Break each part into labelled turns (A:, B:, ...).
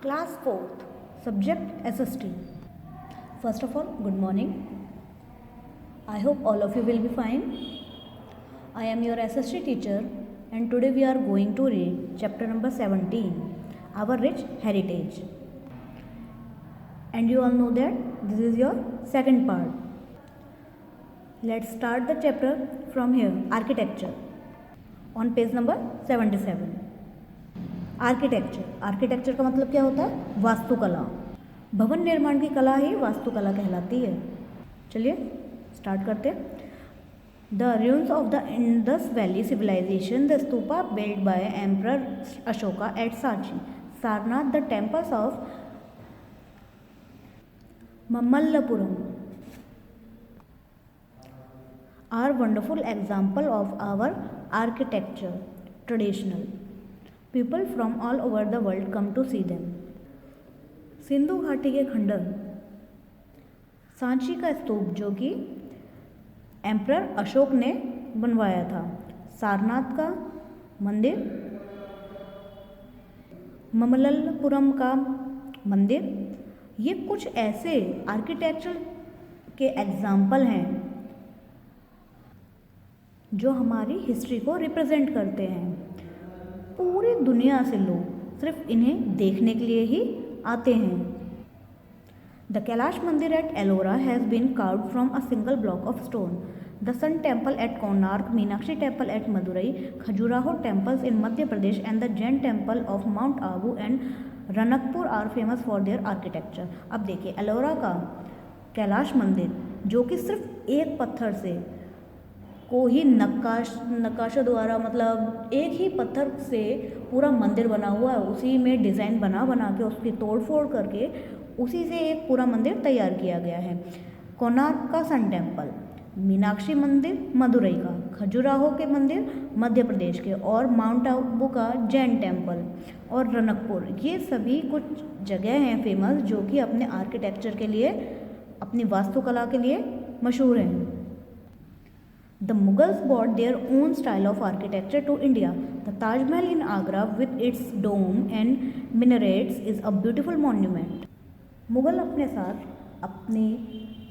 A: Class 4th, subject SST. First of all, good morning. I hope all of you will be fine. I am your SST teacher and today we are going to read chapter number 17, Our Rich Heritage. And you all know that this is your second part. Let's start the chapter from here, architecture. On page number 77. Architecture का मतलब क्या होता है? वास्तुकला. भवन निर्माण की कला ही वास्तुकला कहलाती है. चलिए स्टार्ट करते हैं. The ruins of the Indus valley civilisation, the stupa build by emperor Ashoka at Sanchi, Sarnath, the temples of Mamallapuram are wonderful example of our architecture traditional. People from all over the world come to see them. सिंधु घाटी के खंडर, सांची का स्तूप जो कि emperor Ashok ने बनवाया था, सारनाथ का मंदिर, ममल्लपुरम का मंदिर, ये कुछ ऐसे आर्किटेक्चर के एग्जाम्पल हैं जो हमारी हिस्ट्री को रिप्रेजेंट करते हैं. पूरी दुनिया से लोग सिर्फ इन्हें देखने के लिए ही आते हैं. The Kailash Mandir at Ellora has been carved from a single block of stone. The sun temple at Konark, Meenakshi temple at Madurai, Khajuraho temples in Madhya Pradesh and the Jain temple of Mount Abu and Ranakpur are famous for their architecture. अब देखिए, एलोरा का कैलाश मंदिर जो कि सिर्फ एक पत्थर से को ही नक्काशों द्वारा, मतलब एक ही पत्थर से पूरा मंदिर बना हुआ है, उसी में डिज़ाइन बना के उसकी तोड़ फोड़ करके उसी से एक पूरा मंदिर तैयार किया गया है. कोणार्क का सन टेम्पल, मीनाक्षी मंदिर मदुरई का, खजुराहो के मंदिर मध्य प्रदेश के, और माउंट आबू का जैन टेम्पल और रनकपुर, ये सभी कुछ जगह हैं फेमस जो कि अपने आर्किटेक्चर के लिए, अपनी वास्तुकला के लिए मशहूर हैं. The Mughals brought their own style of architecture to India. The Taj Mahal in Agra with its dome and minarets is a beautiful monument. Mughal अपने साथ अपनी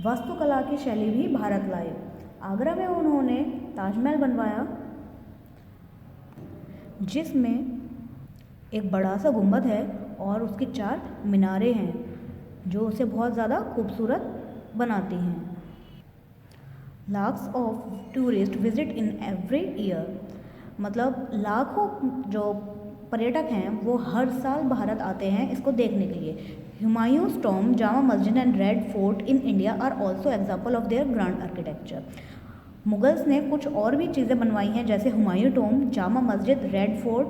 A: वास्तुकला की शैली भी भारत लाए. आगरा में उन्होंने ताजमहल बनवाया जिसमें एक बड़ा सा गुंबद है और उसकी 4 मीनारें हैं जो उसे बहुत ज़्यादा खूबसूरत बनाती हैं. Lakhs of tourist visit in every year, मतलब लाखों जो पर्यटक हैं वो हर साल भारत आते हैं इसको देखने के लिए. Humayun's tomb, Jama Masjid and Red Fort in India are also example of their grand architecture. Mughals ने कुछ और भी चीज़ें बनवाई हैं जैसे हुमायूं टॉम्ब, जामा मस्जिद, रेड फोर्ट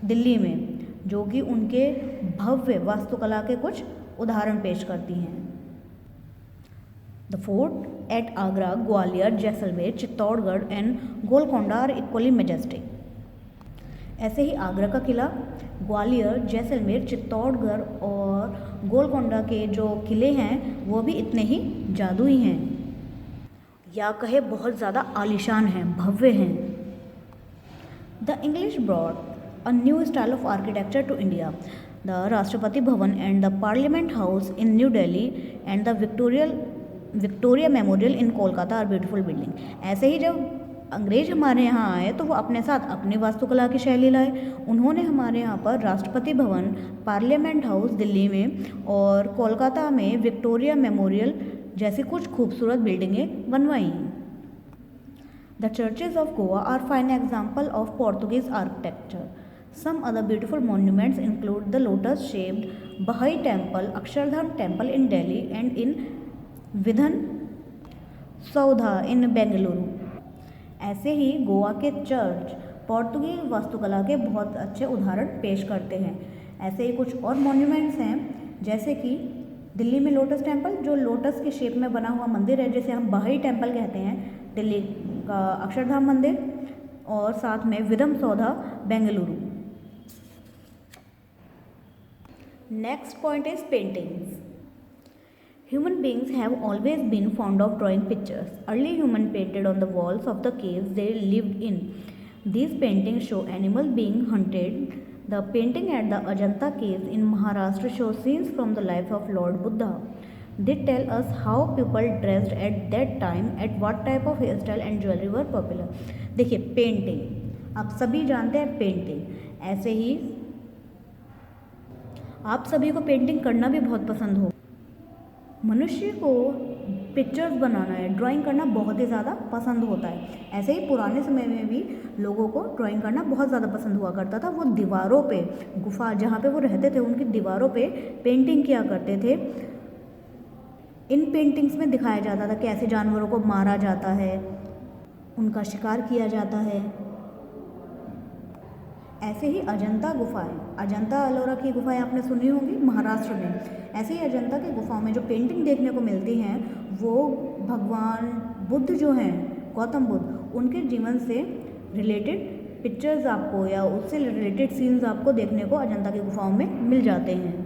A: दिल्ली में, जो कि उनके भव्य वास्तुकला के कुछ उदाहरण पेश करती हैं. The fort at Agra, Gwalior, Jaisalmer, Chittorgarh and Golconda are equally majestic. ऐसे ही आगरा का किला, ग्वालियर, जैसलमेर, चित्तौड़गढ़ और गोलकोंडा के जो किले हैं वो भी इतने ही जादुई हैं, या कहे बहुत ज़्यादा आलीशान हैं, भव्य हैं. The English brought a new style of architecture to India. The Rashtrapati Bhavan and the Parliament House in New Delhi and the Victoria Memorial in Kolkata are beautiful building. ऐसे ही जब अंग्रेज हमारे यहाँ आए तो वो अपने साथ अपनी वास्तुकला की शैली लाए. उन्होंने हमारे यहाँ पर राष्ट्रपति भवन, पार्लियामेंट हाउस दिल्ली में और कोलकाता में विक्टोरिया मेमोरियल जैसी कुछ खूबसूरत बिल्डिंगें बनवाई. The churches of Goa are fine example of Portuguese architecture. Some other beautiful monuments include the lotus shaped Bahai temple, Akshardham temple in Delhi and in Vidhana Soudha in Bengaluru. ऐसे ही गोवा के चर्च पोर्तुगीज वास्तुकला के बहुत अच्छे उदाहरण पेश करते हैं. ऐसे ही कुछ और मॉन्यूमेंट्स हैं जैसे कि दिल्ली में लोटस टेम्पल जो लोटस के शेप में बना हुआ मंदिर है जिसे हम बहाई टेम्पल कहते हैं, दिल्ली का अक्षरधाम मंदिर, और साथ में Vidhana Soudha Bengaluru. Next point is paintings. Human beings have always been fond of drawing pictures. Early humans painted on the walls of the caves they lived in. These paintings show animals being hunted, The painting at the Ajanta caves in Maharashtra shows scenes from the life of Lord Buddha. They tell us how people dressed at that time, at what type of hairstyle and jewelry were popular. देखिए painting, आप सभी जानते हैं painting, ऐसे ही आप सभी को painting करना भी बहुत पसंद हो। मनुष्य को पिक्चर्स बनाना है, ड्राइंग करना बहुत ही ज़्यादा पसंद होता है। ऐसे ही पुराने समय में भी लोगों को ड्राइंग करना बहुत ज़्यादा पसंद हुआ करता था। वो दीवारों पे, गुफा जहाँ पे वो रहते थे उनकी दीवारों पे पेंटिंग किया करते थे। इन पेंटिंग्स में दिखाया जाता था कि ऐसे जानवरों को मारा जाता है, उनका शिकार किया जाता है। ऐसे ही अजंता गुफाएं, अजंता अलोरा की गुफाएं आपने सुनी होंगी महाराष्ट्र में। ऐसे ही अजंता की गुफाओं में जो पेंटिंग देखने को मिलती हैं वो भगवान बुद्ध जो हैं, गौतम बुद्ध, उनके जीवन से रिलेटेड पिक्चर्स आपको या उससे रिलेटेड सीन्स आपको देखने को अजंता की गुफाओं में मिल जाते हैं।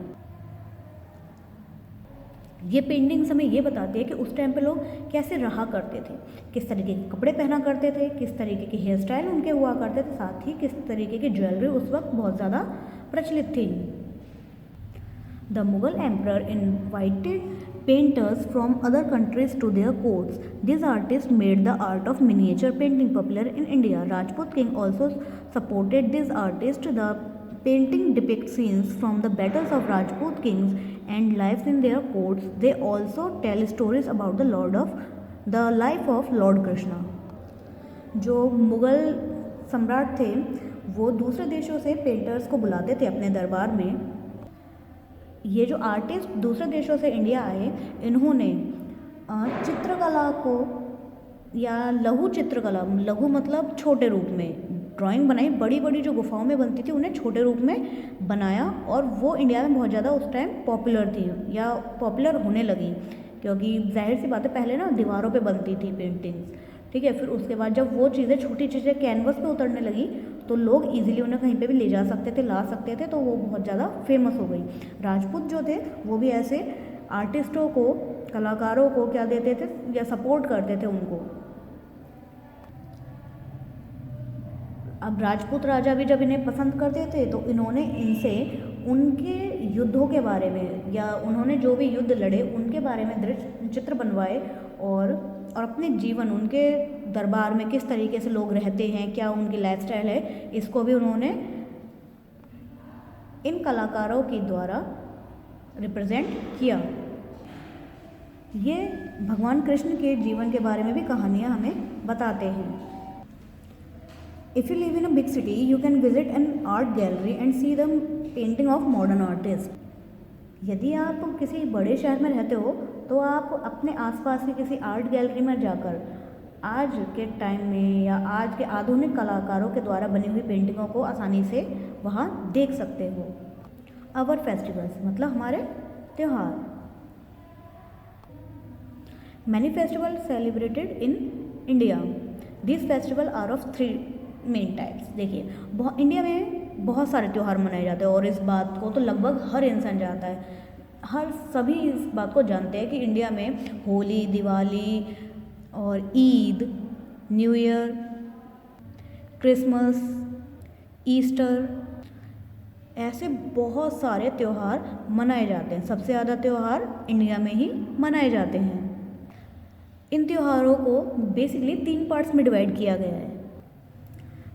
A: ये पेंटिंग्स हमें ये बताती है कि उस टाइम पे लोग कैसे रहा करते थे, किस तरीके के कपड़े पहना करते थे, किस तरीके की हेयर स्टाइल उनके हुआ करते थे, साथ ही किस तरीके की ज्वेलरी उस वक्त बहुत ज़्यादा प्रचलित थी। The Mughal emperor invited painters from other countries to their courts. These artists made the art of miniature painting popular in India. Rajput king also supported these artists. The painting depicts scenes from the battles of Rajput kings and lives in their courts. They also tell stories about the life of Lord Krishna. जो मुगल सम्राट थे वो दूसरे देशों से painters को बुलाते थे अपने दरबार में। ये जो आर्टिस्ट दूसरे देशों से इंडिया आए, इन्होंने चित्रकला को या लघु चित्रकला, लघु मतलब छोटे रूप में ड्राइंग बनाई। बड़ी बड़ी जो गुफाओं में बनती थी उन्हें छोटे रूप में बनाया और वो इंडिया में बहुत ज़्यादा उस टाइम पॉपुलर थी या पॉपुलर होने लगी, क्योंकि जाहिर सी बात है पहले ना दीवारों पे बनती थी पेंटिंग्स, ठीक है। फिर उसके बाद जब वो चीज़ें, छोटी चीज़ें कैनवस पे उतरने लगी तो लोग इजीली उन्हें कहीं पे भी ले जा सकते थे, ला सकते थे, तो वो बहुत ज़्यादा फेमस हो गई। राजपूत जो थे वो भी ऐसे आर्टिस्टों को, कलाकारों को क्या देते थे या सपोर्ट करते थे उनको। अब राजपूत राजा भी जब इन्हें पसंद करते थे तो इन्होंने इनसे उनके युद्धों के बारे में या उन्होंने जो भी युद्ध लड़े उनके बारे में दृश्य चित्र बनवाए और अपने जीवन, उनके दरबार में किस तरीके से लोग रहते हैं, क्या उनकी लाइफस्टाइल है, इसको भी उन्होंने इन कलाकारों के द्वारा रिप्रेजेंट किया। ये भगवान कृष्ण के जीवन के बारे में भी कहानियाँ हमें बताते हैं। If you live in a big city, you can visit an art gallery and see the painting of modern artists. यदि आप किसी बड़े शहर में रहते हो तो आप अपने आसपास की किसी आर्ट गैलरी में जाकर आज के टाइम में या आज के आधुनिक कलाकारों के द्वारा बनी हुई पेंटिंगों को आसानी से वहाँ देख सकते हो। आवर फेस्टिवल्स मतलब हमारे त्यौहार। Many festival celebrated in India. This festival are of 3 main types. देखिए इंडिया में बहुत सारे त्यौहार मनाए जाते हैं और इस बात को तो लगभग हर इंसान जानता है, सभी इस बात को जानते हैं कि इंडिया में होली, दिवाली और Eid, new year, Christmas, Easter, ऐसे बहुत सारे त्यौहार मनाए जाते हैं। सबसे ज़्यादा त्यौहार इंडिया में ही मनाए जाते हैं। इन त्योहारों को बेसिकली 3 पार्ट्स में डिवाइड किया गया है।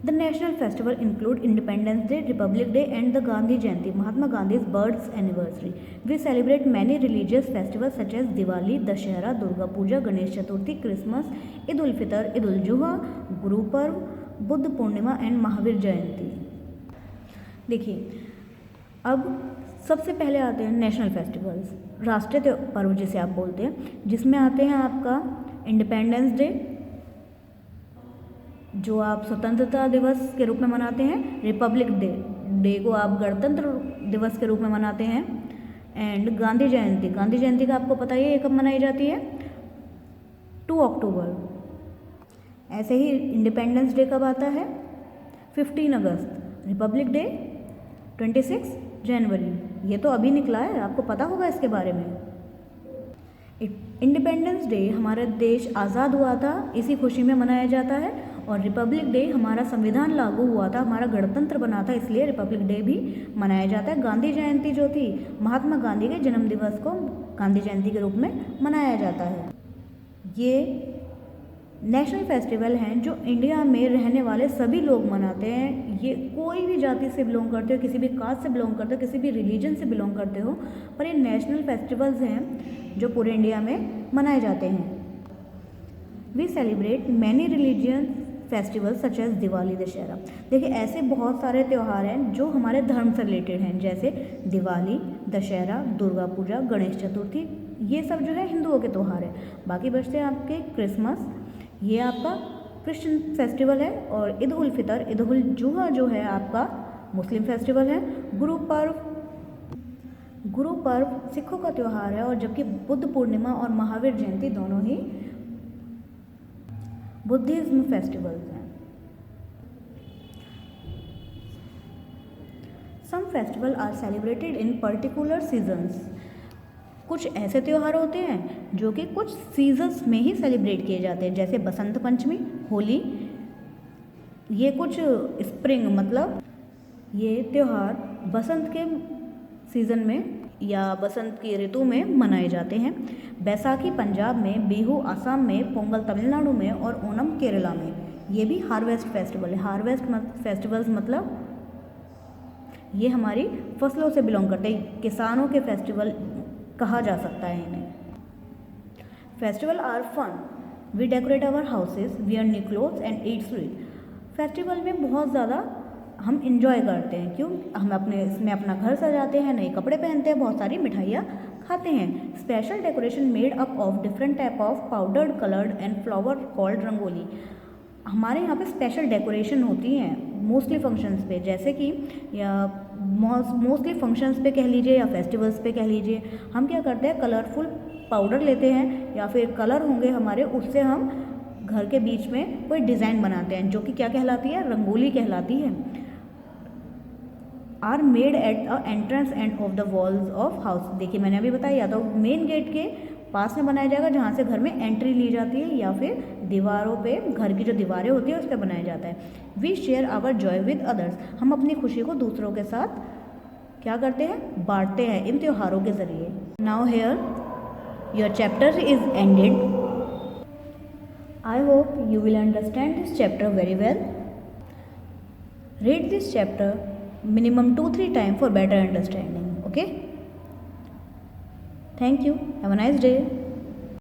A: The national festival include Independence Day, Republic Day and the Gandhi Jayanti, Mahatma Gandhi's birth anniversary. We celebrate many religious festivals such as Diwali, Dashera, Durga Puja, Ganesh Chaturthi, Christmas, Eid ul Fitr, Eid ul Juha, Guru Parv, Buddha Purnima and Mahavir Jayanti. देखिए अब सबसे पहले आते हैं national festivals, राष्ट्रीय पर्व जिसे आप बोलते हैं, जिसमें आते हैं आपका इंडिपेंडेंस डे जो आप स्वतंत्रता दिवस के रूप में मनाते हैं, रिपब्लिक डे को आप गणतंत्र दिवस के रूप में मनाते हैं, एंड गांधी जयंती का आपको पता ही है कब मनाई जाती है, 2 अक्टूबर। ऐसे ही इंडिपेंडेंस डे कब आता है, 15 अगस्त। रिपब्लिक डे 26 जनवरी। ये तो अभी निकला है, आपको पता होगा इसके बारे में। इंडिपेंडेंस डे हमारा देश आज़ाद हुआ था, इसी खुशी में मनाया जाता है और रिपब्लिक डे हमारा संविधान लागू हुआ था, हमारा गणतंत्र बना था, इसलिए रिपब्लिक डे भी मनाया जाता है। गांधी जयंती जो थी, महात्मा गांधी के जन्म दिवस को गांधी जयंती के रूप में मनाया जाता है। ये नेशनल फेस्टिवल हैं जो इंडिया में रहने वाले सभी लोग मनाते हैं। ये कोई भी जाति से बिलोंग करते हो, किसी भी कास्ट से बिलोंग करते हो, किसी भी रिलीजन से बिलोंग करते हो, पर ये नेशनल फेस्टिवल्स हैं जो पूरे इंडिया में मनाए जाते हैं। We celebrate many religion festival such as Diwali, Dussehra. देखिए ऐसे बहुत सारे त्यौहार हैं जो हमारे धर्म से रिलेटेड हैं, जैसे दिवाली, दशहरा, दुर्गा पूजा, गणेश चतुर्थी, ये सब जो है हिंदुओं के त्यौहार हैं। बाकी बचते हैं आपके क्रिसमस, ये आपका क्रिश्चियन फेस्टिवल है, और ईद उल फितर, ईद उल जुहा जो है आपका मुस्लिम फेस्टिवल है। गुरु पर्व सिखों का त्यौहार है, और जबकि बुद्ध पूर्णिमा और महावीर जयंती दोनों ही बुद्धिज्म फेस्टिवल्स हैं। Some festival are celebrated in particular seasons. कुछ ऐसे त्यौहार होते हैं जो कि कुछ सीजन्स में ही सेलिब्रेट किए जाते हैं, जैसे बसंत पंचमी, होली। ये कुछ स्प्रिंग मतलब ये त्यौहार बसंत के सीज़न में या बसंत की ऋतु में मनाए जाते हैं। बैसाखी पंजाब में, बिहू असम में, पोंगल तमिलनाडु में और ओणम केरला में। ये भी हार्वेस्ट फेस्टिवल है। हार्वेस्ट फेस्टिवल्स मतलब ये हमारी फसलों से बिलोंग करते हैं, किसानों के फेस्टिवल कहा जा सकता है इन्हें। Festival are fun, we decorate our houses, wear new clothes and eat sweet. Festival में बहुत ज़्यादा हम इंजॉय करते हैं, क्यों? हम अपने इसमें अपना घर सजाते हैं, नए कपड़े पहनते हैं, बहुत सारी मिठाइयाँ खाते हैं। Special decoration made up of different type of powdered, coloured and flower called rangoli. हमारे यहाँ पे स्पेशल डेकोरेशन होती हैं मोस्टली फंक्शंस पे, जैसे कि या मोस्टली फंक्शंस पे कह लीजिए या फेस्टिवल्स पे कह लीजिए, हम क्या करते हैं, कलरफुल पाउडर लेते हैं या फिर कलर होंगे हमारे, उससे हम घर के बीच में कोई डिज़ाइन बनाते हैं, जो कि क्या कहलाती है, रंगोली कहलाती है। Are made at a entrance and of the walls of house. देखिए मैंने अभी बताया, तो मेन गेट के पास में बनाया जाएगा जहाँ से घर में एंट्री ली जाती है, या फिर दीवारों पे, घर की जो दीवारें होती है उस पर बनाया जाता है। We share our joy with others. हम अपनी खुशी को दूसरों के साथ क्या करते हैं, बांटते हैं इन त्योहारों के ज़रिए। Now here your chapter is ended. I hope you will understand this chapter very well. Read this chapter minimum 2-3 times for better understanding. Okay, thank you, have a nice day.